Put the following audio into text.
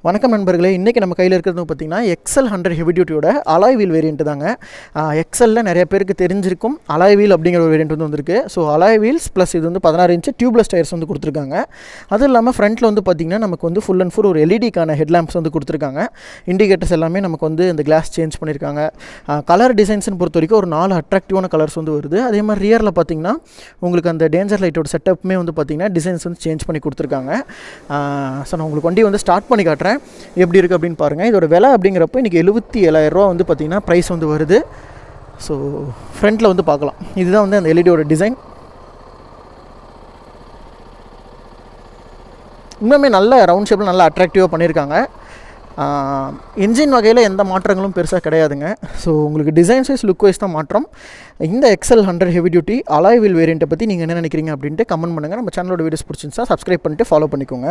வணக்கம் நண்பர்களே, இன்றைக்கி நம்ம கையில் இருக்கிறது பார்த்திங்கன்னா எக்ஸல் 100 ஹெவி டியூட்டியோட அலாய் வீல் வேரியண்ட் தாங்க. எக்ஸலில் நிறைய பேருக்கு தெரிஞ்சிருக்கும் அலாய் வீல் அப்படிங்கிற ஒரு வேரியண்ட் வந்திருக்கு. ஸோ அலாய் வீல்ஸ் ப்ளஸ் இது 16 இன்ச்சு டியூப்லெஸ் டயர்ஸ் கொடுத்துருக்காங்க. அதுவும் இல்லாமல் ஃப்ரண்ட்டில் பார்த்திங்கன்னா நமக்கு ஃபுல் அண்ட் ஃபுல் ஒரு எல்இடிக்கான ஹெட்லாம்ப்ஸ் கொடுத்துருக்காங்க. இண்டிகேட்டர்ஸ் எல்லாமே நமக்கு இந்த கிளாஸ் சேஞ்ச் பண்ணியிருக்காங்க. கலர் டிசைன்ஸ்னு பொறுத்த வரைக்கும் ஒரு 4 அட்ராக்டிவான கலர்ஸ் வருது. அதே மாதிரி ரியரில் பார்த்திங்கன்னா உங்களுக்கு அந்த டேஞ்சர் லைட்டோட செட்டப்புமே பார்த்திங்கன்னா டிசைன்ஸ் சேஞ்ச் பண்ணி கொடுத்துருக்காங்க. ஸோ நான் உங்களுக்கு வண்டி ஸ்டார்ட் பண்ணி காட்டுறேன் எப்படி இருக்குது அப்படின்னு பாருங்கள். இதோட விலை அப்படிங்கிறப்போ இன்றைக்கி 77,000 பார்த்திங்கன்னா ப்ரைஸ் வருது. ஸோ ஃப்ரண்ட்டில் பார்க்கலாம். இதுதான் அந்த எல்இடியோட டிசைன். இன்னுமே நல்ல ரவுண்ட் ஷேப்பில் நல்லா அட்ராக்டிவாக பண்ணியிருக்காங்க. என்ஜின் வகையில் எந்த மாற்றங்களும் பெருசாக கிடையாதுங்க. ஸோ உங்களுக்கு டிசைன்ஸ் வைஸ் லுக் வைஸ் தான் மாற்றம். இந்த XL 100 heavy duty alloy wheel வேரியண்ட்டை பற்றி நீங்கள் என்ன நினைக்கிறீங்க அப்படின்ட்டு கமெண்ட் பண்ணுங்கள். நம்ம சேனலோட வீடியோஸ் பிடிச்சிருந்துச்சா சப்ஸ்கிரைப் பண்ணிட்டு ஃபாலோ பண்ணிக்கோங்க.